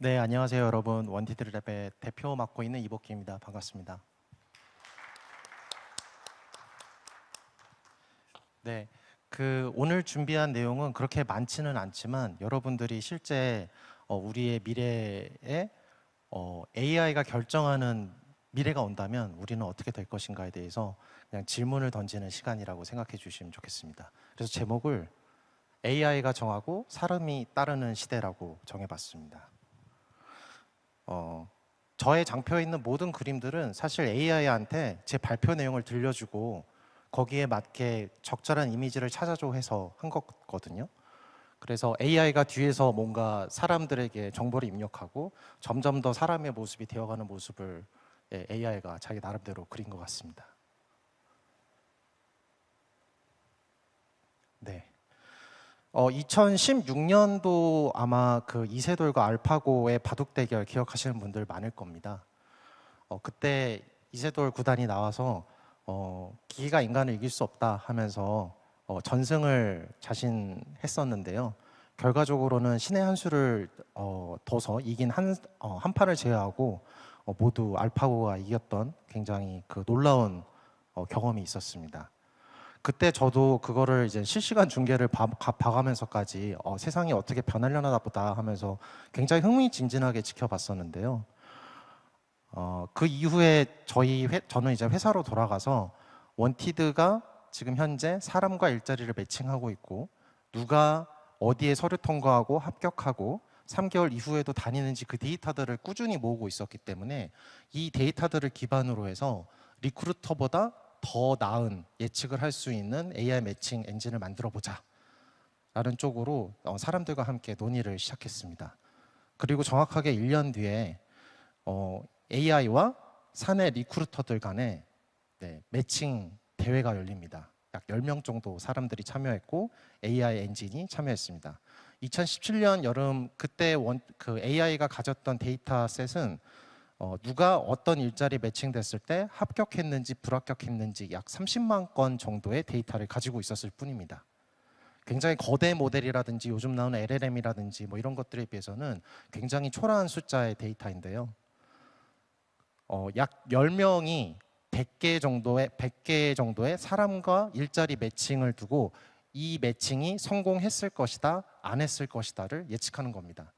네, 안녕하세요 여러분. 원티드랩의 대표 맡고 있는 이복희입니다. 반갑습니다. 네, 오늘 준비한 내용은 그렇게 많지는 않지만 여러분들이 실제 우리의 미래에 AI가 결정하는 미래가 온다면 우리는 어떻게 될 것인가에 대해서 그냥 질문을 던지는 시간이라고 생각해 주시면 좋겠습니다. 그래서 제목을 AI가 정하고 사람이 따르는 시대라고 정해봤습니다. 저의 장표에 있는 모든 그림들은 사실 AI한테 제 발표 내용을 들려주고 거기에 맞게 적절한 이미지를 찾아줘 해서 한 거거든요. 그래서 AI가 뒤에서 뭔가 사람들에게 정보를 입력하고 점점 더 사람의 모습이 되어가는 모습을 AI가 자기 나름대로 그린 것 같습니다. 네. 2016년도 아마 그 이세돌과 알파고의 바둑 대결 기억하시는 분들 많을 겁니다. 그때 이세돌 구단이 나와서 기계가 인간을 이길 수 없다 하면서 전승을 자신했었는데요. 결과적으로는 신의 한 수를 둬서 이긴 한 판을 제외하고 모두 알파고가 이겼던 굉장히 그 놀라운 경험이 있었습니다. 그때 저도 그거를 이제 실시간 중계를 봐가면서까지 세상이 어떻게 변하려나 보다 하면서 굉장히 흥미진진하게 지켜봤었는데요. 그 이후에 저는 이제 회사로 돌아가서 원티드가 지금 현재 사람과 일자리를 매칭하고 있고 누가 어디에 서류 통과하고 합격하고 3개월 이후에도 다니는지 그 데이터들을 꾸준히 모으고 있었기 때문에 이 데이터들을 기반으로 해서 리크루터보다 더 나은 예측을 할 수 있는 AI 매칭 엔진을 만들어 보자 라는 쪽으로 사람들과 함께 논의를 시작했습니다. 그리고 정확하게 1년 뒤에 AI와 사내 리크루터들 간에 매칭 대회가 열립니다. 약 10명 정도 사람들이 참여했고 AI 엔진이 참여했습니다. 2017년 여름 그때 그 AI가 가졌던 데이터셋은 누가 어떤 일자리 매칭됐을 때 합격했는지 불합격했는지 약 30만 건 정도의 데이터를 가지고 있었을 뿐입니다. 굉장히 거대 모델이라든지 요즘 나오는 LLM이라든지 뭐 이런 것들에 비해서는 굉장히 초라한 숫자의 데이터인데요. 약 10명이 100개 정도의 사람과 일자리 매칭을 두고 이 매칭이 성공했을 것이다, 안 했을 것이다를 예측하는 겁니다.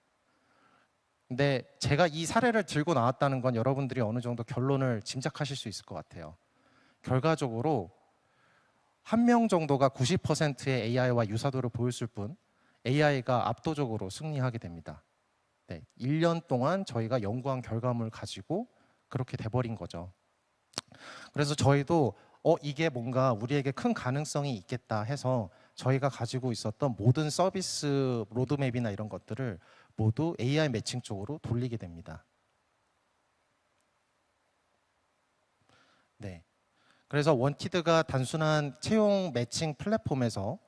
근데 제가 이 사례를 들고 나왔다는 건 여러분들이 어느 정도 결론을 짐작하실 수 있을 것 같아요. 결과적으로 한 명 정도가 90%의 AI와 유사도를 보였을 뿐 AI가 압도적으로 승리하게 됩니다. 1년 동안 저희가 연구한 결과물을 가지고 그렇게 돼버린 거죠. 그래서 저희도 이게 뭔가 우리에게 큰 가능성이 있겠다 해서 저희가 가지고 있었던 모든 서비스 로드맵이나 이런 것들을 모두 AI 매칭 쪽으로 돌리게 됩니다. 네. 그래서 원티드가 단순한 채용 매칭 플랫폼에서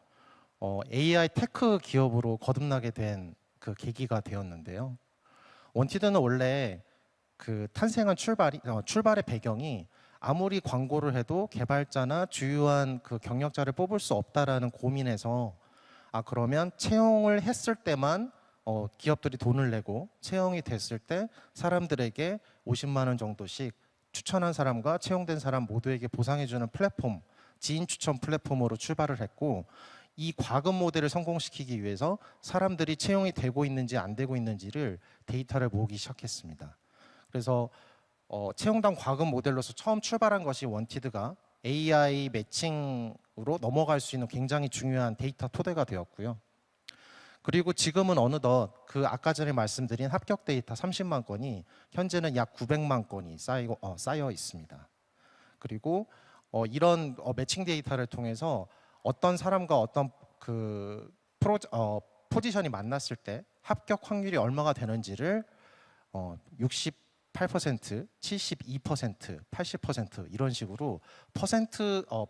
AI 테크 기업으로 거듭나게 된 그 계기가 되었는데요. 원티드는 원래 그 탄생한 출발의 배경이 아무리 광고를 해도 개발자나 주요한 그 경력자를 뽑을 수 없다라는 고민에서 그러면 채용을 했을 때만 기업들이 돈을 내고 채용이 됐을 때 사람들에게 50만 원 정도씩 추천한 사람과 채용된 사람 모두에게 보상해주는 플랫폼, 지인 추천 플랫폼으로 출발을 했고 이 과금 모델을 성공시키기 위해서 사람들이 채용이 되고 있는지 안 되고 있는지를 데이터를 모으기 시작했습니다. 그래서 채용당 과금 모델로서 처음 출발한 것이 원티드가 AI 매칭으로 넘어갈 수 있는 굉장히 중요한 데이터 토대가 되었고요. 그리고 지금은 어느덧 그 아까 전에 말씀드린 합격 데이터 30만 건이 현재는 약 900만 건이 쌓여 있습니다. 그리고 이런 매칭 데이터를 통해서 어떤 사람과 어떤 그 포지션이 만났을 때 합격 확률이 얼마가 되는지를 68%, 72%, 80% 이런 식으로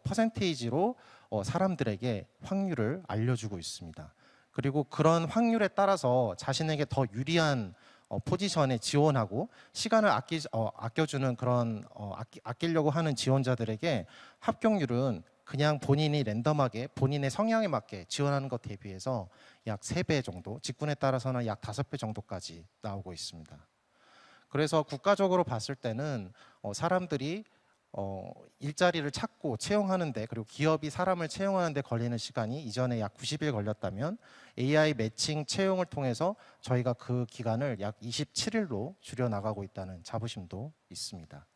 퍼센테이지로 사람들에게 확률을 알려주고 있습니다. 그리고 그런 확률에 따라서 자신에게 더 유리한 포지션에 지원하고 시간을 아껴주는 그런 아끼려고 하는 지원자들에게 합격률은 그냥 본인이 랜덤하게 본인의 성향에 맞게 지원하는 것 대비해서 약 3배 정도, 직군에 따라서는 약 5배 정도까지 나오고 있습니다. 그래서 국가적으로 봤을 때는 사람들이 일자리를 찾고 채용하는데, 그리고 기업이 사람을 채용하는데 걸리는 시간이 이전에 약 90일 걸렸다면 AI 매칭 채용을 통해서 저희가 그 기간을 약 27일로 줄여나가고 있다는 자부심도 있습니다.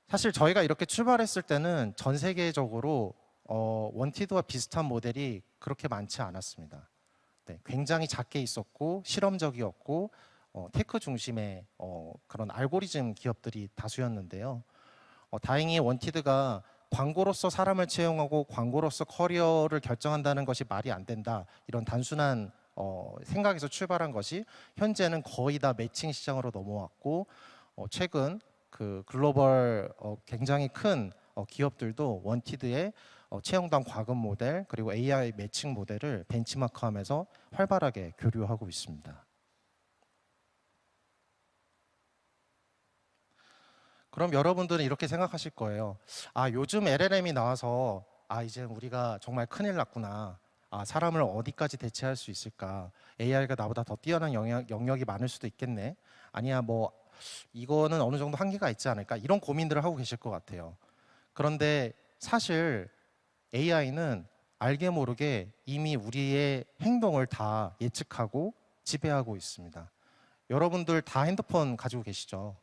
사실 저희가 이렇게 출발했을 때는 전 세계적으로 원티드와 비슷한 모델이 그렇게 많지 않았습니다. 네, 굉장히 작게 있었고 실험적이었고 테크 중심의 그런 알고리즘 기업들이 다수였는데요. 다행히 원티드가 광고로서 사람을 채용하고 광고로서 커리어를 결정한다는 것이 말이 안 된다, 이런 단순한 생각에서 출발한 것이 현재는 거의 다 매칭 시장으로 넘어왔고, 최근 그 글로벌 굉장히 큰 기업들도 원티드의 채용당 과금 모델 그리고 AI 매칭 모델을 벤치마크하면서 활발하게 교류하고 있습니다. 그럼 여러분들은 이렇게 생각하실 거예요. 아, 요즘 LLM이 나와서 이제 우리가 정말 큰일 났구나. 사람을 어디까지 대체할 수 있을까? AI가 나보다 더 뛰어난 영역이 많을 수도 있겠네. 아니야, 뭐 이거는 어느 정도 한계가 있지 않을까? 이런 고민들을 하고 계실 것 같아요. 그런데 사실 AI는 알게 모르게 이미 우리의 행동을 다 예측하고 지배하고 있습니다. 여러분들 다 핸드폰 가지고 계시죠?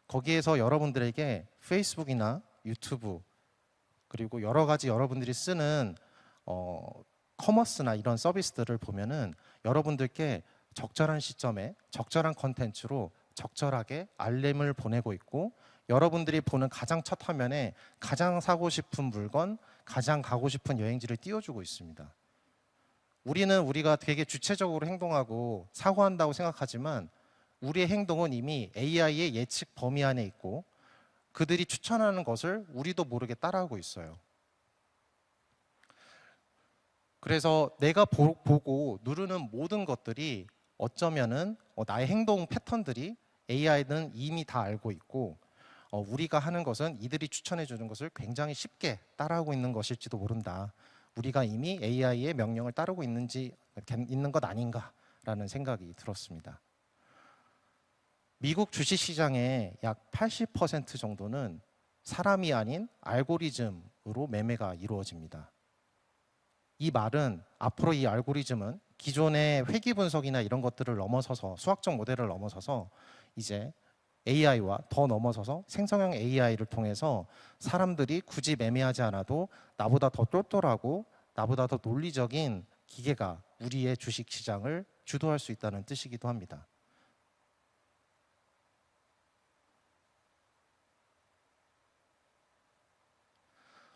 거기에서 여러분들에게 페이스북이나 유튜브 그리고 여러 가지 여러분들이 쓰는 커머스나 이런 서비스들을 보면은 여러분들께 적절한 시점에 적절한 컨텐츠로 적절하게 알림을 보내고 있고, 여러분들이 보는 가장 첫 화면에 가장 사고 싶은 물건, 가장 가고 싶은 여행지를 띄워주고 있습니다. 우리는 우리가 되게 주체적으로 행동하고 사고한다고 생각하지만 우리의 행동은 이미 AI의 예측 범위 안에 있고 그들이 추천하는 것을 우리도 모르게 따라하고 있어요. 그래서 내가 보고 누르는 모든 것들이 어쩌면은 나의 행동 패턴들이 AI는 이미 다 알고 있고 우리가 하는 것은 이들이 추천해 주는 것을 굉장히 쉽게 따라하고 있는 것일지도 모른다. 우리가 이미 AI의 명령을 따르고 있는 것 아닌가라는 생각이 들었습니다. 미국 주식시장의 약 80% 정도는 사람이 아닌 알고리즘으로 매매가 이루어집니다. 이 말은 앞으로 이 알고리즘은 기존의 회귀 분석이나 이런 것들을 넘어서서, 수학적 모델을 넘어서서 이제 AI와 더 넘어서서 생성형 AI를 통해서 사람들이 굳이 매매하지 않아도 나보다 더 똘똘하고 나보다 더 논리적인 기계가 우리의 주식시장을 주도할 수 있다는 뜻이기도 합니다.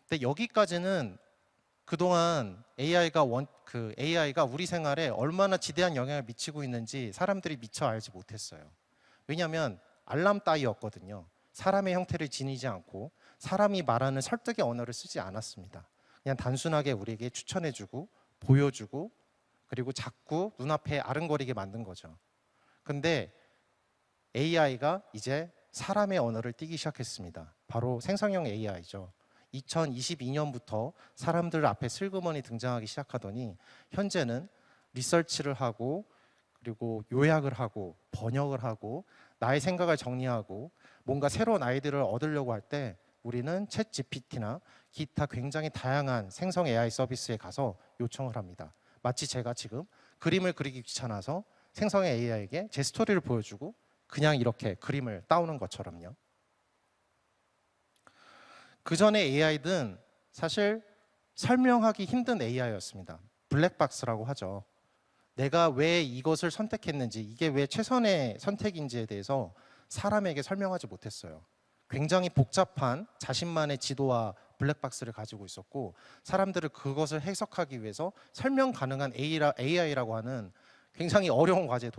근데 여기까지는 그동안 AI가 우리 생활에 얼마나 지대한 영향을 미치고 있는지 사람들이 미처 알지 못했어요. 왜냐하면 알람 따위였거든요. 사람의 형태를 지니지 않고 사람이 말하는 설득의 언어를 쓰지 않았습니다. 그냥 단순하게 우리에게 추천해주고 보여주고 그리고 자꾸 눈앞에 아른거리게 만든 거죠. 근데 AI가 이제 사람의 언어를 띠기 시작했습니다. 바로 생성형 AI죠. 2022년부터 사람들 앞에 슬그머니 등장하기 시작하더니 현재는 리서치를 하고 그리고 요약을 하고 번역을 하고 나의 생각을 정리하고 뭔가 새로운 아이디어를 얻으려고 할 때 우리는 챗 GPT나 기타 굉장히 다양한 생성 AI 서비스에 가서 요청을 합니다. 마치 제가 지금 그림을 그리기 귀찮아서 생성 AI에게 제 스토리를 보여주고 그냥 이렇게 그림을 따오는 것처럼요. 그 전에 AI는 사실 설명하기 힘든 AI였습니다. 블랙박스라고 하죠. 내가 왜 이것을 선택했는지, 이게 왜 최선의 선택인지에 대해서 사람에게 설명하지 못했어요. 굉장히 복잡한 자신만의 지도와 블랙박스를 가지고 있었고 사람들을 그것을 해석하기 위해서 설명 가능한 AI라고 하는 굉장히 어려운 과제에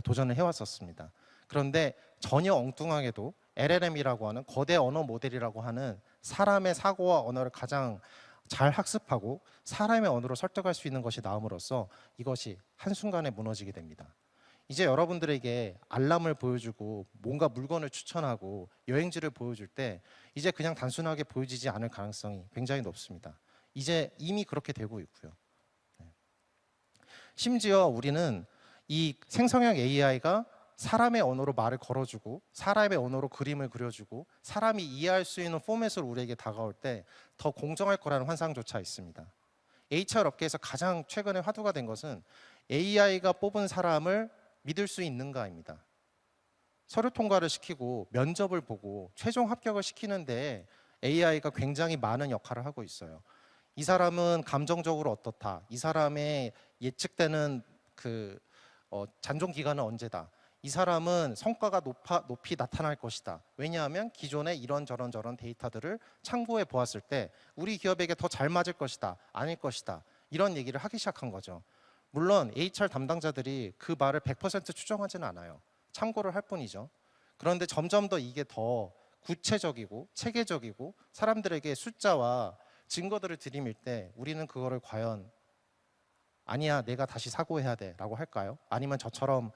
도전을 해왔었습니다. 그런데 전혀 엉뚱하게도 LLM이라고 하는 거대 언어 모델이라고 하는 사람의 사고와 언어를 가장 잘 학습하고 사람의 언어로 설득할 수 있는 것이 나옴으로써 이것이 한순간에 무너지게 됩니다. 이제 여러분들에게 알람을 보여주고 뭔가 물건을 추천하고 여행지를 보여줄 때 이제 그냥 단순하게 보여지지 않을 가능성이 굉장히 높습니다. 이제 이미 그렇게 되고 있고요. 심지어 우리는 이 생성형 AI가 사람의 언어로 말을 걸어주고 사람의 언어로 그림을 그려주고 사람이 이해할 수 있는 포맷으로 우리에게 다가올 때 더 공정할 거라는 환상조차 있습니다. HR 업계에서 가장 최근에 화두가 된 것은 AI가 뽑은 사람을 믿을 수 있는가입니다. 서류 통과를 시키고 면접을 보고 최종 합격을 시키는데 AI가 굉장히 많은 역할을 하고 있어요. 이 사람은 감정적으로 어떻다. 이 사람의 예측되는 잔존 기간은 언제다. 이 사람은 성과가 높이 나타날 것이다. 왜냐하면 기존에 이런저런 데이터들을 참고해 보았을 때 우리 기업에게 더 잘 맞을 것이다. 아닐 것이다. 이런 얘기를 하기 시작한 거죠. 물론 HR 담당자들이 그 말을 100% 추정하지는 않아요. 참고를 할 뿐이죠. 그런데 점점 더 이게 더 구체적이고 체계적이고 사람들에게 숫자와 증거들을 들이밀 때 우리는 그거를 과연 아니야 내가 다시 사고해야 돼 라고 할까요? 아니면 저처럼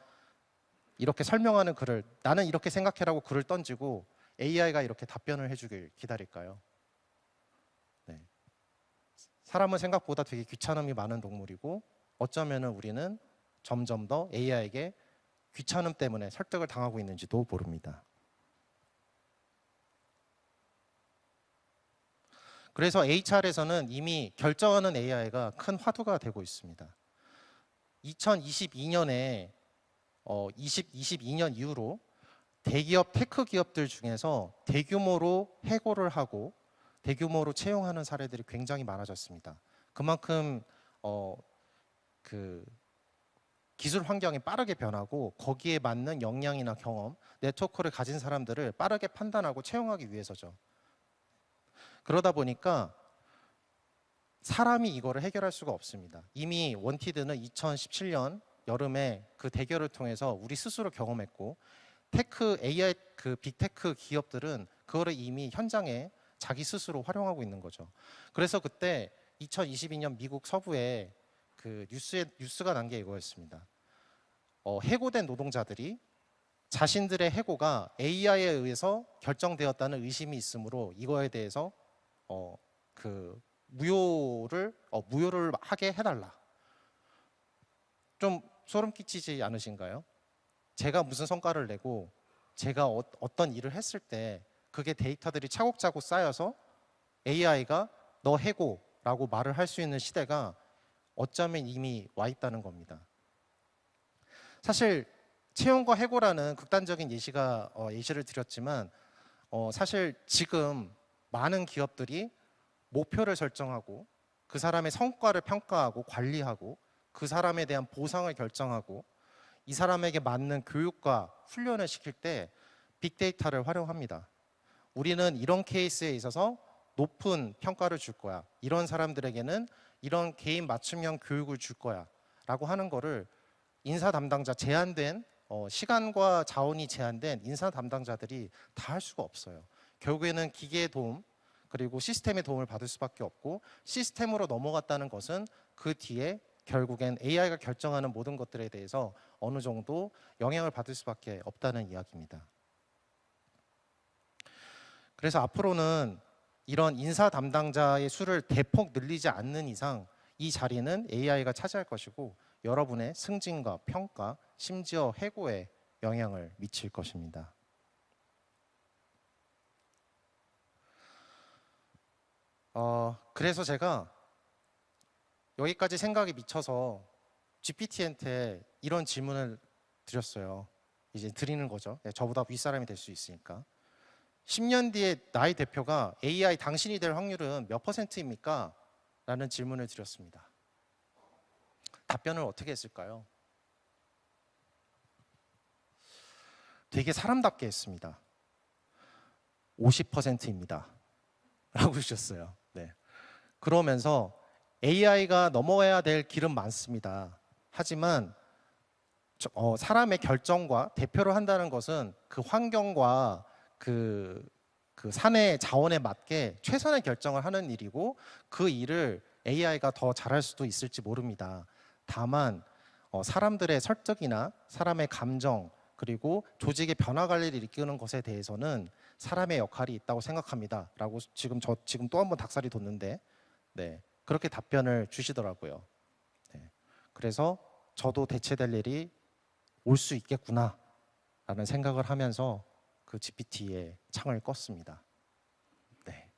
이렇게 설명하는 글을 나는 이렇게 생각해라고 글을 던지고 AI가 이렇게 답변을 해주길 기다릴까요? 네. 사람은 생각보다 되게 귀찮음이 많은 동물이고 어쩌면은 우리는 점점 더 AI에게 귀찮음 때문에 설득을 당하고 있는지도 모릅니다. 그래서 HR에서는 이미 결정하는 AI가 큰 화두가 되고 있습니다. 2022년에 22년 이후로 대기업 테크 기업들 중에서 대규모로 해고를 하고 대규모로 채용하는 사례들이 굉장히 많아졌습니다. 그만큼 기술 환경이 빠르게 변하고 거기에 맞는 역량이나 경험, 네트워크를 가진 사람들을 빠르게 판단하고 채용하기 위해서죠. 그러다 보니까 사람이 이거를 해결할 수가 없습니다. 이미 원티드는 2017년 여름에 그 대결을 통해서 우리 스스로 경험했고 테크 AI 빅테크 기업들은 그거를 이미 현장에 자기 스스로 활용하고 있는 거죠. 그래서 그때 2022년 미국 서부에 뉴스가 난 게 이거였습니다. 해고된 노동자들이 자신들의 해고가 AI에 의해서 결정되었다는 의심이 있으므로 이거에 대해서 무효를 하게 해달라. 좀 소름 끼치지 않으신가요? 제가 무슨 성과를 내고 제가 어떤 일을 했을 때 그게 데이터들이 차곡차곡 쌓여서 AI가 너 해고라고 말을 할 수 있는 시대가 어쩌면 이미 와 있다는 겁니다. 사실 채용과 해고라는 극단적인 예시를 드렸지만 사실 지금 많은 기업들이 목표를 설정하고 그 사람의 성과를 평가하고 관리하고 그 사람에 대한 보상을 결정하고 이 사람에게 맞는 교육과 훈련을 시킬 때 빅데이터를 활용합니다. 우리는 이런 케이스에 있어서 높은 평가를 줄 거야. 이런 사람들에게는 이런 개인 맞춤형 교육을 줄 거야. 라고 하는 거를 인사 담당자 제한된 시간과 자원이 제한된 인사 담당자들이 다 할 수가 없어요. 결국에는 기계의 도움 그리고 시스템의 도움을 받을 수밖에 없고 시스템으로 넘어갔다는 것은 그 뒤에 결국엔 AI가 결정하는 모든 것들에 대해서 어느 정도 영향을 받을 수밖에 없다는 이야기입니다. 그래서 앞으로는 이런 인사 담당자의 수를 대폭 늘리지 않는 이상 이 자리는 AI가 차지할 것이고 여러분의 승진과 평가, 심지어 해고에 영향을 미칠 것입니다. 그래서 제가 여기까지 생각이 미쳐서 GPT한테 이런 질문을 드렸어요. 이제 드리는 거죠. 저보다 윗사람이 될 수 있으니까. 10년 뒤에 나의 대표가 AI 당신이 될 확률은 몇 %입니까? 라는 질문을 드렸습니다. 답변을 어떻게 했을까요? 되게 사람답게 했습니다. 50%입니다. 라고 주셨어요. 네. 그러면서 AI가 넘어야 될 길은 많습니다. 하지만 사람의 결정과 대표를 한다는 것은 그 환경과 그 사내 자원에 맞게 최선의 결정을 하는 일이고 그 일을 AI가 더 잘할 수도 있을지 모릅니다. 다만 사람들의 설득이나 사람의 감정 그리고 조직의 변화 관리를 이끄는 것에 대해서는 사람의 역할이 있다고 생각합니다라고 지금 또 한 번 닭살이 돋는데 네, 그렇게 답변을 주시더라고요. 네, 그래서 저도 대체될 일이 올 수 있겠구나라는 생각을 하면서 그 GPT의 창을 껐습니다. 네.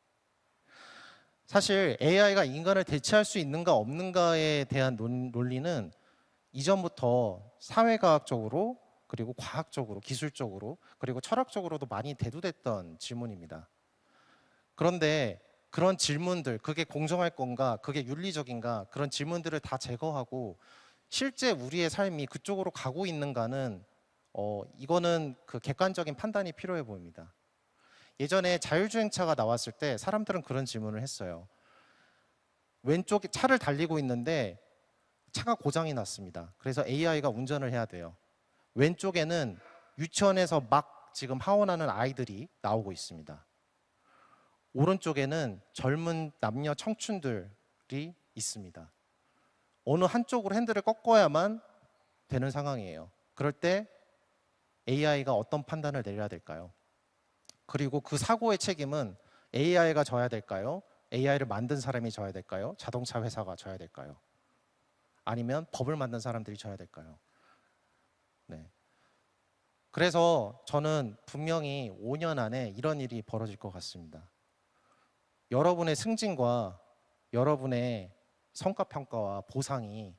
사실 AI가 인간을 대체할 수 있는가 없는가에 대한 논리는 이전부터 사회과학적으로 그리고 과학적으로 기술적으로 그리고 철학적으로도 많이 대두됐던 질문입니다. 그런데 그런 질문들, 그게 공정할 건가, 그게 윤리적인가, 그런 질문들을 다 제거하고 실제 우리의 삶이 그쪽으로 가고 있는가는 이거는 그 객관적인 판단이 필요해 보입니다. 예전에 자율주행차가 나왔을 때 사람들은 그런 질문을 했어요. 왼쪽에 차를 달리고 있는데 차가 고장이 났습니다. 그래서 AI가 운전을 해야 돼요. 왼쪽에는 유치원에서 막 지금 하원하는 아이들이 나오고 있습니다. 오른쪽에는 젊은 남녀 청춘들이 있습니다. 어느 한쪽으로 핸들을 꺾어야만 되는 상황이에요. 그럴 때 AI가 어떤 판단을 내려야 될까요? 그리고 그 사고의 책임은 AI가 져야 될까요? AI를 만든 사람이 져야 될까요? 자동차 회사가 져야 될까요? 아니면 법을 만든 사람들이 져야 될까요? 네. 그래서 저는 분명히 5년 안에 이런 일이 벌어질 것 같습니다. 여러분의 승진과 여러분의 성과평가와 보상이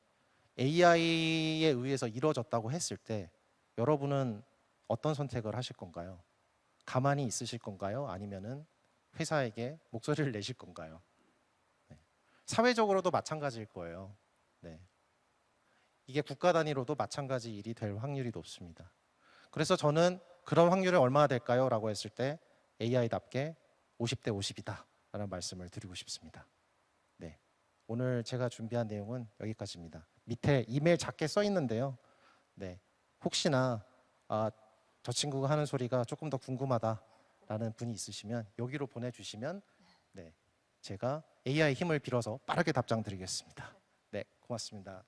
AI에 의해서 이루어졌다고 했을 때 여러분은 어떤 선택을 하실 건가요? 가만히 있으실 건가요? 아니면은 회사에게 목소리를 내실 건가요? 네. 사회적으로도 마찬가지일 거예요. 네. 이게 국가 단위로도 마찬가지 일이 될 확률이 높습니다. 그래서 저는 그런 확률이 얼마나 될까요? 라고 했을 때 AI답게 50대 50이다 라는 말씀을 드리고 싶습니다. 네. 오늘 제가 준비한 내용은 여기까지입니다. 밑에 이메일 작게 써 있는데요. 네. 혹시나 저 친구가 하는 소리가 조금 더 궁금하다라는 분이 있으시면 여기로 보내주시면 네, 제가 AI 힘을 빌어서 빠르게 답장 드리겠습니다. 네, 고맙습니다.